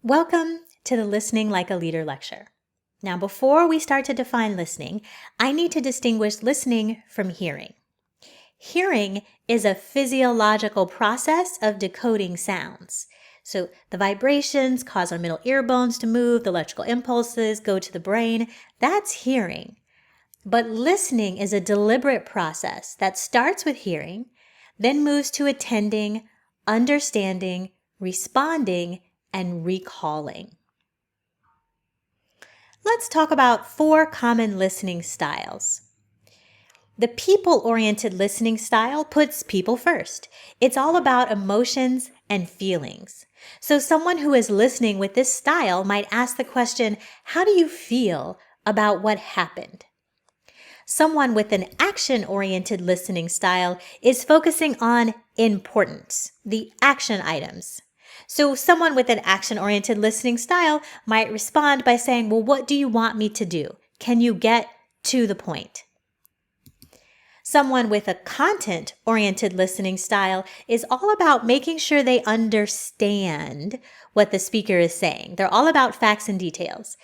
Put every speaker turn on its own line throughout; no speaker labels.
Welcome to the Listening Like a Leader lecture. Now, before we start to define listening, I need to distinguish listening from hearing. Hearing is a physiological process of decoding sounds. So the vibrations cause our middle ear bones to move, the electrical impulses go to the brain. That's hearing. But listening is a deliberate process that starts with hearing, then moves to attending, understanding, responding, and recalling. Let's talk about 4 common listening styles. The people-oriented listening style puts people first. It's all about emotions and feelings. So someone who is listening with this style might ask the question, how do you feel about what happened? Someone with an action-oriented listening style is focusing on importance, the action items. So someone with an action-oriented listening style might respond by saying, well, what do you want me to do? Can you get to the point? Someone with a content-oriented listening style is all about making sure they understand what the speaker is saying. They're all about facts and details.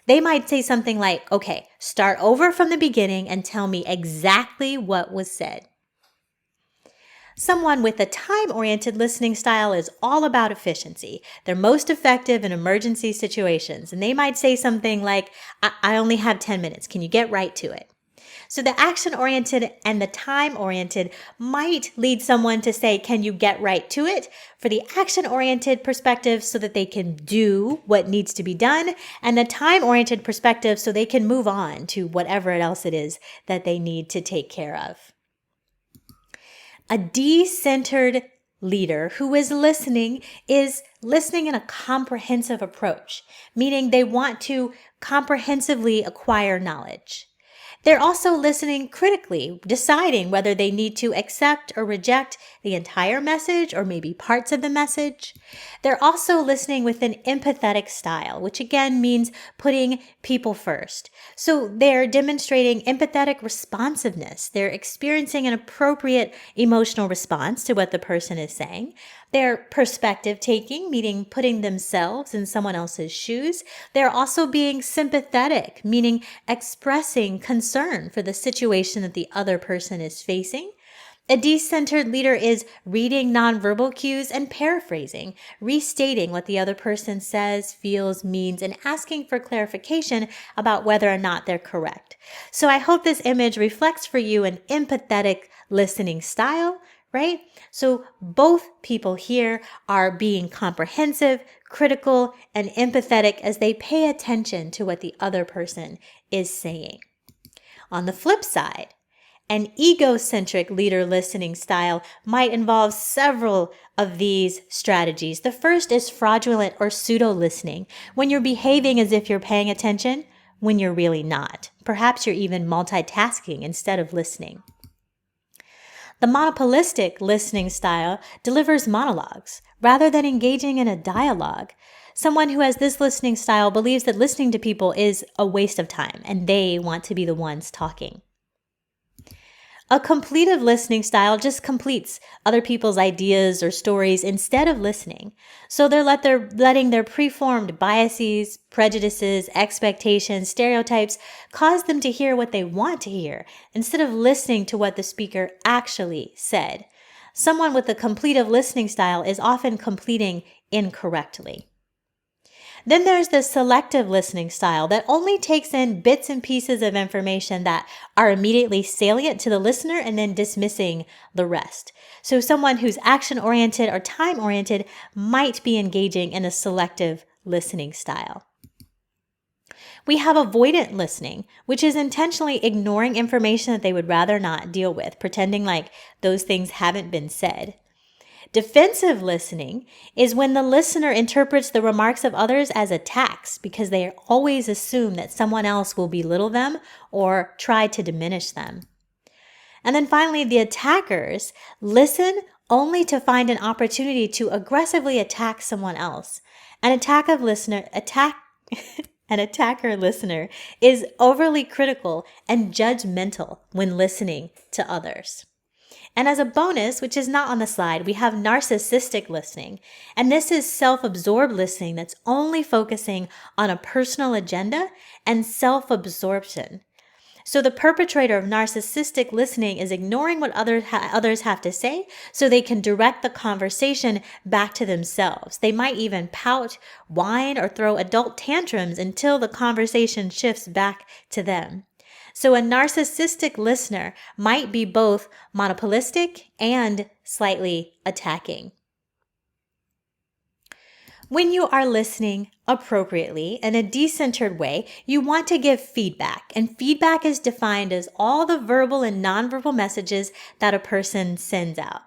They might say something like, okay, start over from the beginning and tell me exactly what was said. Someone with a time-oriented listening style is all about efficiency. They're most effective in emergency situations, and they might say something like, I only have 10 minutes. Can you get right to it? So the action-oriented and the time-oriented might lead someone to say, can you get right to it? For the action-oriented perspective so that they can do what needs to be done, and the time-oriented perspective so they can move on to whatever else it is that they need to take care of. A D-centered leader who is listening in a comprehensive approach, meaning they want to comprehensively acquire knowledge. They're also listening critically, deciding whether they need to accept or reject the entire message or maybe parts of the message. They're also listening with an empathetic style, which again means putting people first. So they're demonstrating empathetic responsiveness. They're experiencing an appropriate emotional response to what the person is saying. They're perspective taking, meaning putting themselves in someone else's shoes. They're also being sympathetic, meaning expressing concern for the situation that the other person is facing. A D-centered leader is reading nonverbal cues and paraphrasing, restating what the other person says, feels, means, and asking for clarification about whether or not they're correct. So I hope this image reflects for you an empathetic listening style, right? So both people here are being comprehensive, critical, and empathetic as they pay attention to what the other person is saying. On the flip side, an egocentric leader listening style might involve several of these strategies. The first is fraudulent or pseudo-listening, when you're behaving as if you're paying attention when you're really not. Perhaps you're even multitasking instead of listening. The monopolistic listening style delivers monologues rather than engaging in a dialogue. Someone who has this listening style believes that listening to people is a waste of time and they want to be the ones talking. A completive listening style just completes other people's ideas or stories instead of listening. So they're letting their preformed biases, prejudices, expectations, stereotypes cause them to hear what they want to hear instead of listening to what the speaker actually said. Someone with a completive listening style is often completing incorrectly. Then there's the selective listening style that only takes in bits and pieces of information that are immediately salient to the listener and then dismissing the rest. So someone who's action-oriented or time-oriented might be engaging in a selective listening style. We have avoidant listening, which is intentionally ignoring information that they would rather not deal with, pretending like those things haven't been said. Defensive listening is when the listener interprets the remarks of others as attacks because they always assume that someone else will belittle them or try to diminish them. And then finally, the attackers listen only to find an opportunity to aggressively attack someone else. An attacker listener is overly critical and judgmental when listening to others. And as a bonus, which is not on the slide, we have narcissistic listening. And this is self-absorbed listening that's only focusing on a personal agenda and self-absorption. So the perpetrator of narcissistic listening is ignoring what others have to say so they can direct the conversation back to themselves. They might even pout, whine, or throw adult tantrums until the conversation shifts back to them. So a narcissistic listener might be both monopolistic and slightly attacking. When you are listening appropriately in a decentered way, you want to give feedback. And feedback is defined as all the verbal and nonverbal messages that a person sends out.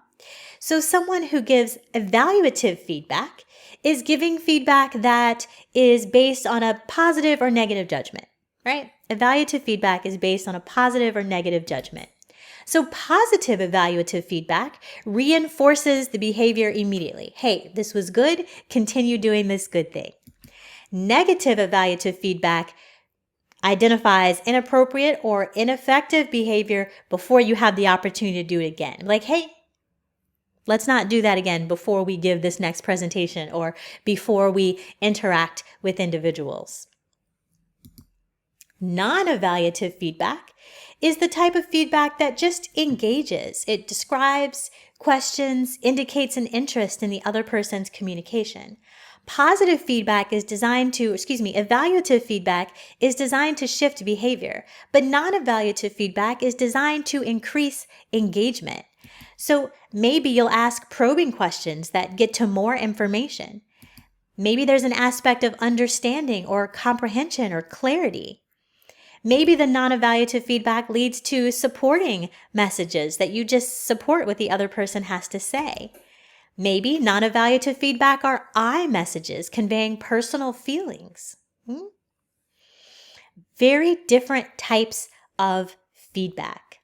So someone who gives evaluative feedback is giving feedback that is based on a positive or negative judgment, right? Evaluative feedback is based on a positive or negative judgment. So positive evaluative feedback reinforces the behavior immediately. Hey, this was good. Continue doing this good thing. Negative evaluative feedback identifies inappropriate or ineffective behavior before you have the opportunity to do it again. Like, hey, let's not do that again before we give this next presentation or before we interact with individuals. Non-evaluative feedback is the type of feedback that just engages. It describes, questions, indicates an interest in the other person's communication. Positive feedback is evaluative feedback is designed to shift behavior, but non-evaluative feedback is designed to increase engagement. So maybe you'll ask probing questions that get to more information. Maybe there's an aspect of understanding or comprehension or clarity. Maybe the non-evaluative feedback leads to supporting messages that you just support what the other person has to say. Maybe non-evaluative feedback are I messages conveying personal feelings. Very different types of feedback.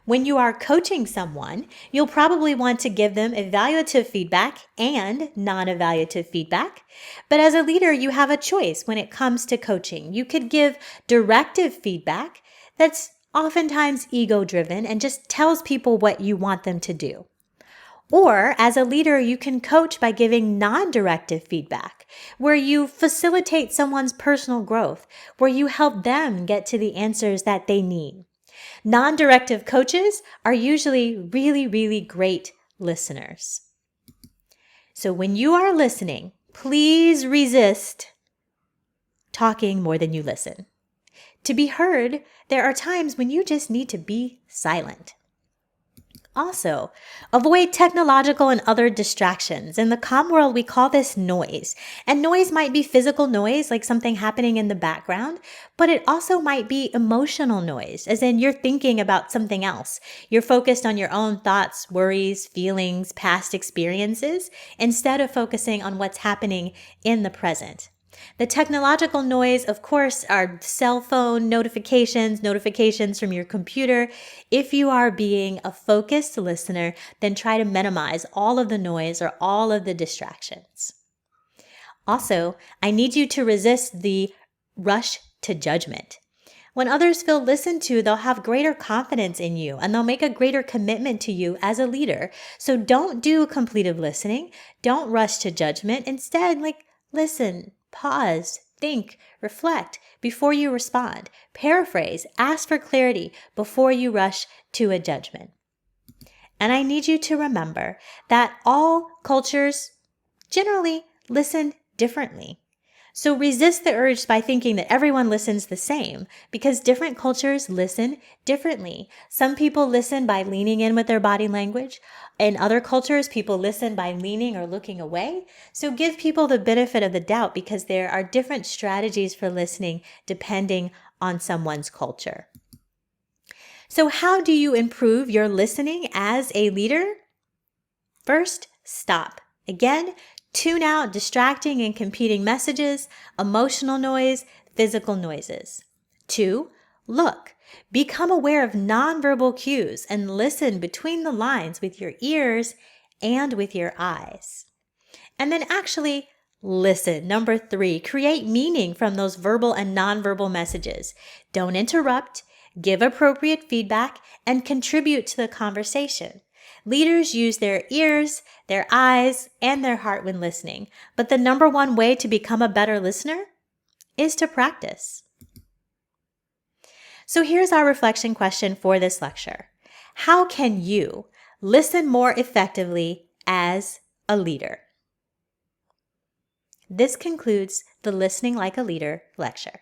When you are coaching someone, you'll probably want to give them evaluative feedback and non-evaluative feedback. But as a leader, you have a choice when it comes to coaching. You could give directive feedback that's oftentimes ego-driven and just tells people what you want them to do. Or as a leader, you can coach by giving non-directive feedback, where you facilitate someone's personal growth, where you help them get to the answers that they need. Non-directive coaches are usually really, really great listeners. So when you are listening, please resist talking more than you listen. To be heard, there are times when you just need to be silent. Also, avoid technological and other distractions. In the comm world, we call this noise. And noise might be physical noise, like something happening in the background, but it also might be emotional noise, as in you're thinking about something else. You're focused on your own thoughts, worries, feelings, past experiences, instead of focusing on what's happening in the present. The technological noise, of course, are cell phone notifications from your computer. If you are being a focused listener, then try to minimize all of the noise or all of the distractions. Also, I need you to resist the rush to judgment. When others feel listened to, they'll have greater confidence in you and they'll make a greater commitment to you as a leader. So don't do completive listening. Don't rush to judgment. Instead, listen. Pause, think, reflect before you respond. Paraphrase, ask for clarity before you rush to a judgment. And I need you to remember that all cultures generally listen differently. So resist the urge by thinking that everyone listens the same, because different cultures listen differently. Some people listen by leaning in with their body language. In other cultures, people listen by leaning or looking away. So give people the benefit of the doubt, because there are different strategies for listening depending on someone's culture. So how do you improve your listening as a leader? First, stop. Again, tune out distracting and competing messages, emotional noise, physical noises. 2, look. Become aware of nonverbal cues and listen between the lines with your ears and with your eyes. And then actually listen. Number 3, create meaning from those verbal and nonverbal messages. Don't interrupt. give appropriate feedback, and contribute to the conversation. Leaders use their ears, their eyes, and their heart when listening, but the number one way to become a better listener is to practice. So here's our reflection question for this lecture. How can you listen more effectively as a leader? This concludes the Listening Like a Leader lecture.